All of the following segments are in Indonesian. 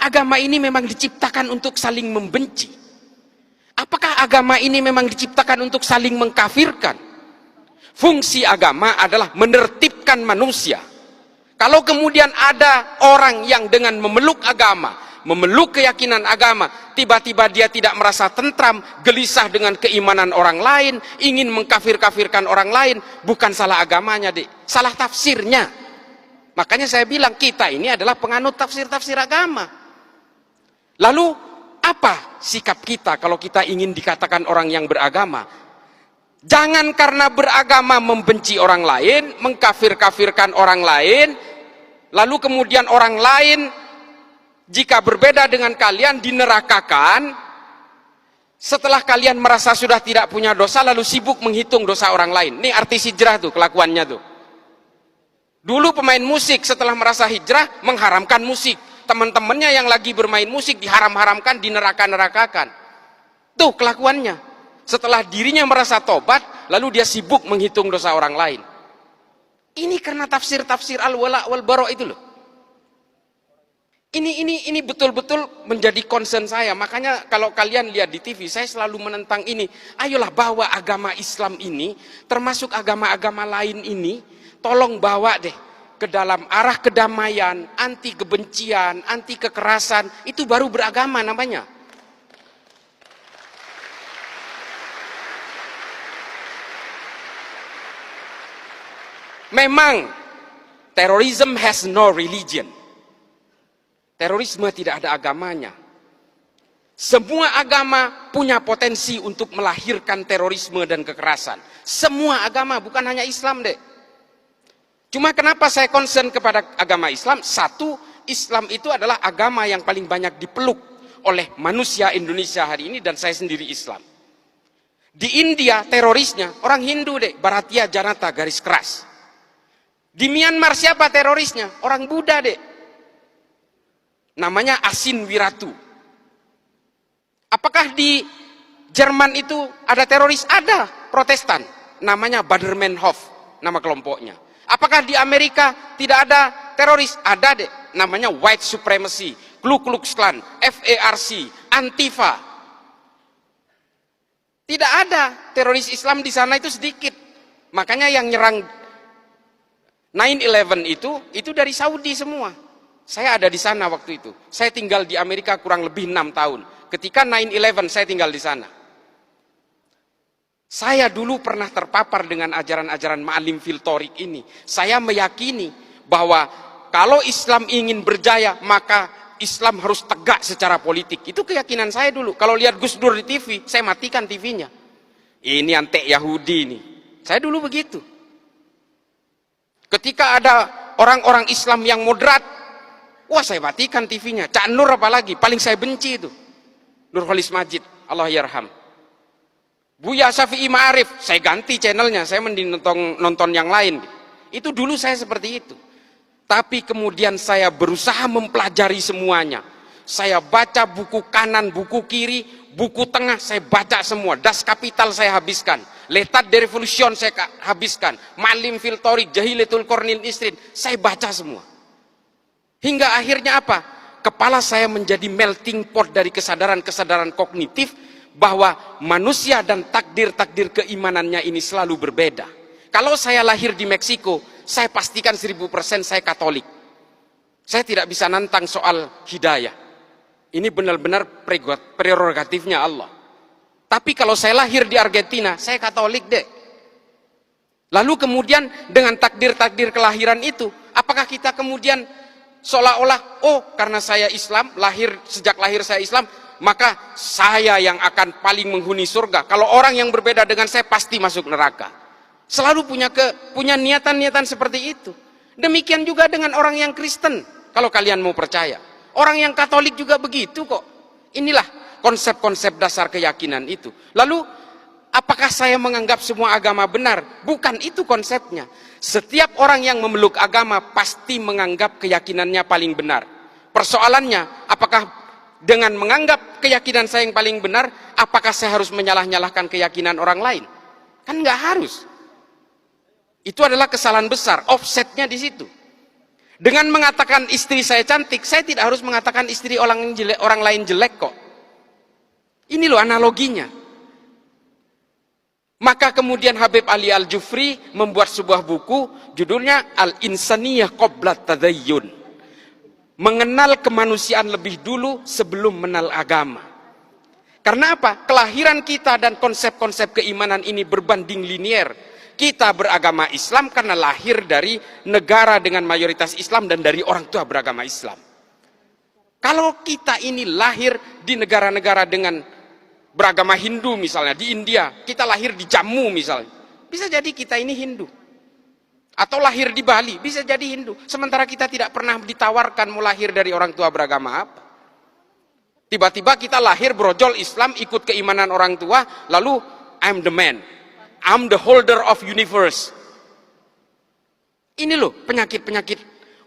agama ini memang diciptakan untuk saling membenci? Apakah agama ini memang diciptakan untuk saling mengkafirkan? Fungsi agama adalah menertibkan manusia. Kalau kemudian ada orang yang dengan memeluk agama, memeluk keyakinan agama, tiba-tiba dia tidak merasa tentram, gelisah dengan keimanan orang lain, ingin mengkafir-kafirkan orang lain, bukan salah agamanya, Dik, salah tafsirnya. Makanya saya bilang kita ini adalah penganut tafsir-tafsir agama. Lalu apa sikap kita kalau kita ingin dikatakan orang yang beragama? Jangan karena beragama membenci orang lain, mengkafir-kafirkan orang lain, lalu kemudian orang lain jika berbeda dengan kalian dinerakakan, setelah kalian merasa sudah tidak punya dosa, lalu sibuk menghitung dosa orang lain. Ini artis hijrah tuh, kelakuannya tuh. Dulu pemain musik setelah merasa hijrah, mengharamkan musik. Teman-temannya yang lagi bermain musik diharam-haramkan, dineraka-nerakakan. Tuh kelakuannya. Setelah dirinya merasa tobat, lalu dia sibuk menghitung dosa orang lain. Ini karena tafsir-tafsir al-wala wal-bara itu loh. Ini betul-betul menjadi concern saya. Makanya kalau kalian lihat di TV, saya selalu menentang ini. Ayolah bawa agama Islam ini, termasuk agama-agama lain ini, tolong bawa deh ke dalam arah kedamaian, anti kebencian, anti kekerasan. Itu baru beragama namanya. Memang terrorism has no religion. Terorisme tidak ada agamanya. Semua agama punya potensi untuk melahirkan terorisme dan kekerasan. Semua agama, bukan hanya Islam, Dek. Cuma kenapa saya concern kepada agama Islam? Satu, Islam itu adalah agama yang paling banyak dipeluk oleh manusia Indonesia hari ini, dan saya sendiri Islam. Di India terorisnya orang Hindu, Dek, Bharatiya Janata garis keras. Di Myanmar siapa terorisnya? Orang Buddha, Dek. Namanya Asin Wiratu. Apakah di Jerman itu ada teroris? Ada, Protestan. Namanya Baader-Meinhof, nama kelompoknya. Apakah di Amerika tidak ada teroris? Ada, Dek. Namanya White Supremacy, Ku Klux Klan, FARC, Antifa. Tidak ada teroris Islam di sana, itu sedikit. Makanya yang nyerang 9/11 itu dari Saudi semua. Saya ada di sana waktu itu. Saya tinggal di Amerika kurang lebih 6 tahun. Ketika 9/11 saya tinggal di sana. Saya dulu pernah terpapar dengan ajaran-ajaran Ma'alim fil Thoriq ini. Saya meyakini bahwa kalau Islam ingin berjaya, maka Islam harus tegak secara politik. Itu keyakinan saya dulu. Kalau lihat Gus Dur di TV, saya matikan TV-nya. Ini antek Yahudi ini. Saya dulu begitu. Ketika ada orang-orang Islam yang moderat, wah saya matikan TV-nya. Cak Nur apalagi, paling saya benci itu. Nurholis Majid, Allah yarham. Buya Syafi'i Ma'arif, saya ganti channelnya, saya mending nonton yang lain. Itu dulu saya seperti itu. Tapi kemudian saya berusaha mempelajari semuanya. Saya baca buku kanan, buku kiri, buku tengah, saya baca semua. Das Kapital saya habiskan. L'état de Révolution saya habiskan. Ma'alim fil Thoriq, Jahilatul Qarnil Isrin, saya baca semua. Hingga akhirnya apa? Kepala saya menjadi melting pot dari kesadaran-kesadaran kognitif bahwa manusia dan takdir-takdir keimanannya ini selalu berbeda. Kalau saya lahir di Meksiko, saya pastikan 1000% saya Katolik. Saya tidak bisa nantang soal hidayah. Ini benar-benar prerogatifnya Allah. Tapi kalau saya lahir di Argentina, saya Katolik, Dek. Lalu kemudian dengan takdir-takdir kelahiran itu, apakah kita kemudian seolah-olah, oh karena saya Islam, sejak lahir saya Islam, maka saya yang akan paling menghuni surga. Kalau orang yang berbeda dengan saya pasti masuk neraka. Selalu punya niatan-niatan seperti itu. Demikian juga dengan orang yang Kristen, kalau kalian mau percaya. Orang yang Katolik juga begitu kok. Inilah konsep-konsep dasar keyakinan itu. Lalu apakah saya menganggap semua agama benar? Bukan itu konsepnya. Setiap orang yang memeluk agama pasti menganggap keyakinannya paling benar. Persoalannya, apakah dengan menganggap keyakinan saya yang paling benar, apakah saya harus menyalah-nyalahkan keyakinan orang lain? Kan nggak harus. Itu adalah kesalahan besar, offsetnya di situ. Dengan mengatakan istri saya cantik, saya tidak harus mengatakan istri orang lain jelek kok. Ini loh analoginya. Maka kemudian Habib Ali Al-Jufri membuat sebuah buku, judulnya Al-Insaniyah Qabla Tadayyun. Mengenal kemanusiaan lebih dulu sebelum mengenal agama. Karena apa? Kelahiran kita dan konsep-konsep keimanan ini berbanding linier. Kita beragama Islam karena lahir dari negara dengan mayoritas Islam dan dari orang tua beragama Islam. Kalau kita ini lahir di negara-negara dengan beragama Hindu misalnya, di India, kita lahir di Jammu misalnya, bisa jadi kita ini Hindu. Atau lahir di Bali, bisa jadi Hindu. Sementara kita tidak pernah ditawarkan mau lahir dari orang tua beragama apa. Tiba-tiba kita lahir brojol Islam, ikut keimanan orang tua, lalu I'm the man. I'm the holder of universe. Ini loh penyakit-penyakit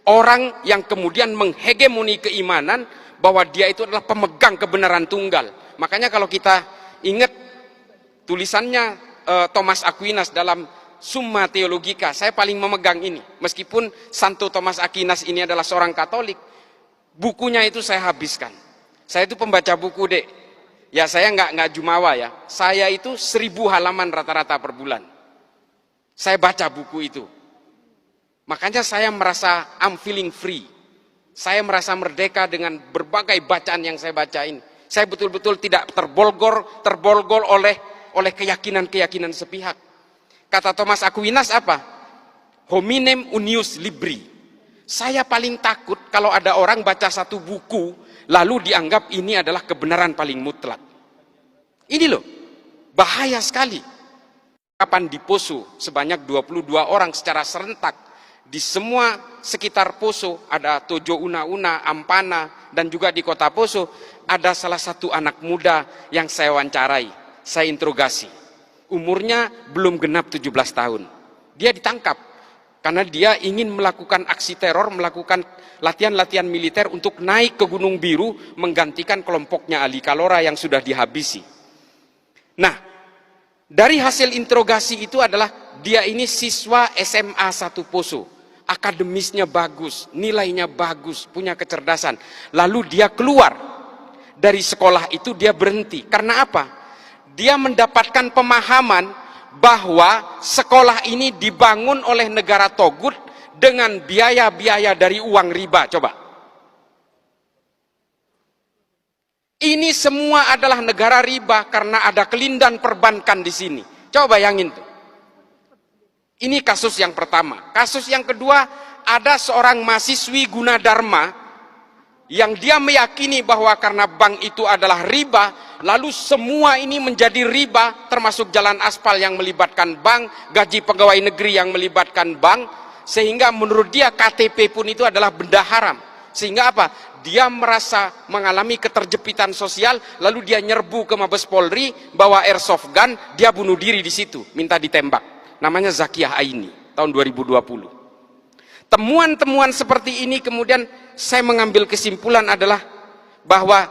orang yang kemudian menghegemoni keimanan bahwa dia itu adalah pemegang kebenaran tunggal. Makanya kalau kita ingat tulisannya Thomas Aquinas dalam Summa Theologica, saya paling memegang ini. Meskipun Santo Thomas Aquinas ini adalah seorang Katolik, bukunya itu saya habiskan. Saya itu pembaca buku, Dek. Ya saya nggak jumawa ya, saya itu 1000 halaman rata-rata per bulan. Saya baca buku itu. Makanya saya merasa I'm feeling free. Saya merasa merdeka dengan berbagai bacaan yang saya baca ini. Saya betul-betul tidak terbolgol oleh keyakinan-keyakinan sepihak. Kata Thomas Aquinas apa? Hominem unius libri. Saya paling takut kalau ada orang baca satu buku lalu dianggap ini adalah kebenaran paling mutlak. Ini loh, bahaya sekali. Kapan di Poso sebanyak 22 orang secara serentak. Di semua sekitar Poso, ada Tojo Una-Una, Ampana, dan juga di kota Poso, ada salah satu anak muda yang saya wawancarai, saya interogasi. Umurnya belum genap 17 tahun. Dia ditangkap karena dia ingin melakukan aksi teror, melakukan latihan-latihan militer untuk naik ke Gunung Biru menggantikan kelompoknya Ali Kalora yang sudah dihabisi. Nah, dari hasil interogasi itu adalah dia ini siswa SMA 1 Poso, akademisnya bagus, nilainya bagus, punya kecerdasan. Lalu dia keluar dari sekolah itu, dia berhenti. Karena apa? Dia mendapatkan pemahaman bahwa sekolah ini dibangun oleh negara Togut dengan biaya-biaya dari uang riba. Coba. Ini semua adalah negara riba karena ada kelindan perbankan di sini. Coba bayangin tuh. Ini kasus yang pertama. Kasus yang kedua, ada seorang mahasiswi Gunadarma yang dia meyakini bahwa karena bank itu adalah riba, lalu semua ini menjadi riba, termasuk jalan aspal yang melibatkan bank, gaji pegawai negeri yang melibatkan bank, sehingga menurut dia KTP pun itu adalah benda haram. Sehingga apa? Dia merasa mengalami keterjepitan sosial, lalu dia nyerbu ke Mabes Polri, bawa airsoft gun, dia bunuh diri di situ, minta ditembak. Namanya Zakiyah Aini, tahun 2020. Temuan-temuan seperti ini kemudian saya mengambil kesimpulan adalah bahwa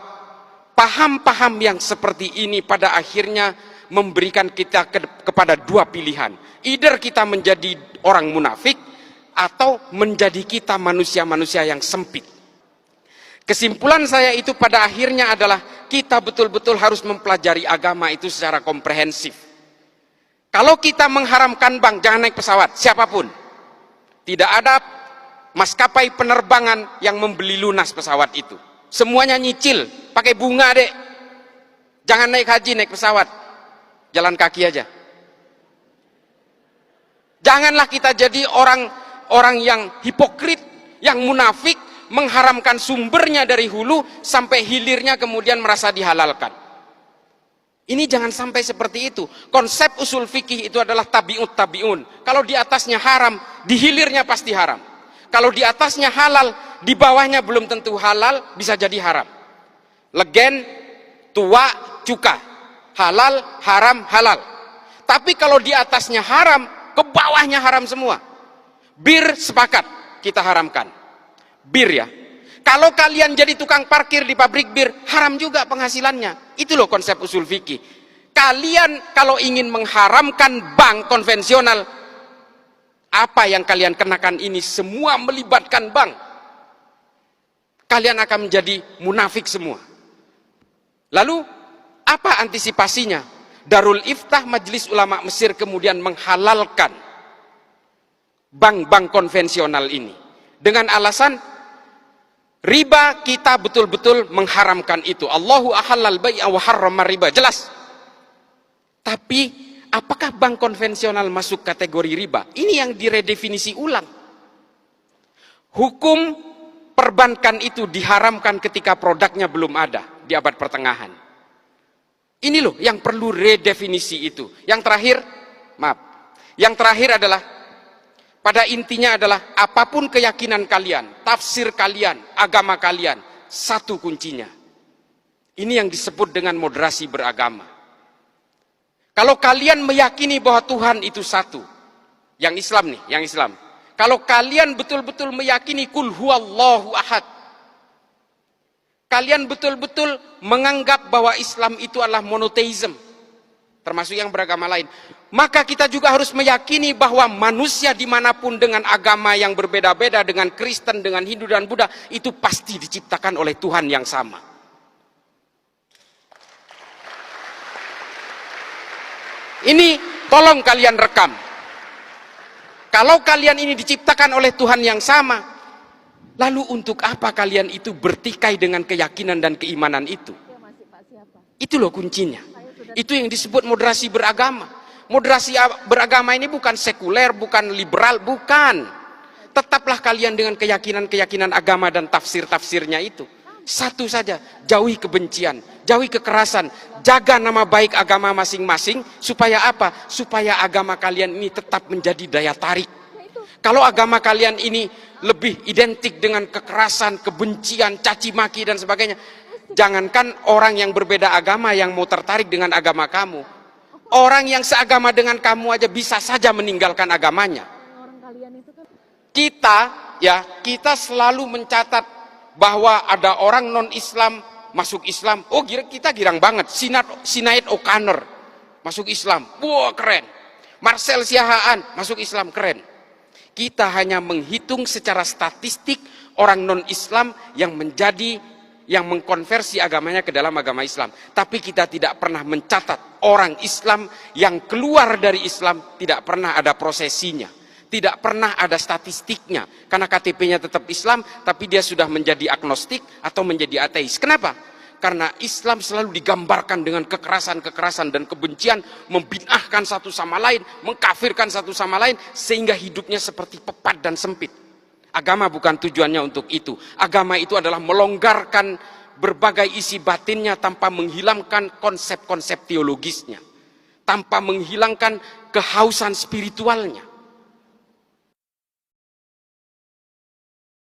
paham-paham yang seperti ini pada akhirnya memberikan kita kepada dua pilihan. Either kita menjadi orang munafik atau menjadi kita manusia-manusia yang sempit. Kesimpulan saya itu pada akhirnya adalah kita betul-betul harus mempelajari agama itu secara komprehensif. Kalau kita mengharamkan bank, jangan naik pesawat, siapapun. Tidak ada maskapai penerbangan yang membeli lunas pesawat itu. Semuanya nyicil, pakai bunga, Dek. Jangan naik haji, naik pesawat. Jalan kaki aja. Janganlah kita jadi orang yang hipokrit, yang munafik, mengharamkan sumbernya dari hulu sampai hilirnya kemudian merasa dihalalkan. Ini jangan sampai seperti itu. Konsep usul fikih itu adalah tabi'ut tabi'un. Kalau di atasnya haram, di hilirnya pasti haram. Kalau di atasnya halal, di bawahnya belum tentu halal, bisa jadi haram. Legen, tua, cuka. Halal, haram, halal. Tapi kalau di atasnya haram, ke bawahnya haram semua. Bir sepakat, kita haramkan. Bir ya. Kalau kalian jadi tukang parkir di pabrik bir, haram juga penghasilannya. Itu loh konsep usul fikih. Kalian kalau ingin mengharamkan bank konvensional, Apa yang kalian kenakan ini semua melibatkan bank. Kalian akan menjadi munafik semua. Lalu, apa antisipasinya? Darul Iftah Majelis Ulama Mesir kemudian menghalalkan bank-bank konvensional ini. Dengan alasan, riba kita betul-betul mengharamkan itu. Allahu ahallal bai'a wa harrama riba. Jelas. Tapi, apakah bank konvensional masuk kategori riba? Ini yang diredefinisi ulang. Hukum perbankan itu diharamkan ketika produknya belum ada di abad pertengahan. Ini loh yang perlu redefinisi itu. Yang terakhir, maaf. Yang terakhir adalah, pada intinya adalah apapun keyakinan kalian, tafsir kalian, agama kalian, satu kuncinya. Ini yang disebut dengan moderasi beragama. Kalau kalian meyakini bahwa Tuhan itu satu, yang Islam nih, yang Islam. Kalau kalian betul-betul meyakini kul huwallahu ahad, kalian betul-betul menganggap bahwa Islam itu adalah monoteism, termasuk yang beragama lain, maka kita juga harus meyakini bahwa manusia dimanapun dengan agama yang berbeda-beda, dengan Kristen, dengan Hindu dan Buddha, itu pasti diciptakan oleh Tuhan yang sama. Ini tolong kalian rekam. Kalau kalian ini diciptakan oleh Tuhan yang sama, lalu untuk apa kalian itu bertikai dengan keyakinan dan keimanan itu? Itu loh kuncinya. Itu yang disebut moderasi beragama. Moderasi beragama ini bukan sekuler, bukan liberal, bukan. Tetaplah kalian dengan keyakinan-keyakinan agama dan tafsir-tafsirnya itu. Satu saja, jauhi kebencian, jauhi kekerasan, jaga nama baik agama masing-masing, supaya apa? Supaya agama kalian ini tetap menjadi daya tarik. Kalau agama kalian ini lebih identik dengan kekerasan, kebencian, caci maki dan sebagainya, jangankan orang yang berbeda agama yang mau tertarik dengan agama kamu, orang yang seagama dengan kamu aja bisa saja meninggalkan agamanya. Kita selalu mencatat bahwa ada orang non-Islam masuk Islam. Oh, kita girang banget. Sinead O'Connor masuk Islam. Wah, keren. Marcel Siahaan masuk Islam, keren. Kita hanya menghitung secara statistik orang non-Islam yang mengkonversi agamanya ke dalam agama Islam. Tapi kita tidak pernah mencatat orang Islam yang keluar dari Islam, tidak pernah ada prosesinya. Tidak pernah ada statistiknya, karena KTP-nya tetap Islam, tapi dia sudah menjadi agnostik atau menjadi ateis. Kenapa? Karena Islam selalu digambarkan dengan kekerasan-kekerasan dan kebencian, membid'ahkan satu sama lain, mengkafirkan satu sama lain, sehingga hidupnya seperti pepat dan sempit. Agama bukan tujuannya untuk itu. Agama itu adalah melonggarkan berbagai isi batinnya tanpa menghilangkan konsep-konsep teologisnya, tanpa menghilangkan kehausan spiritualnya.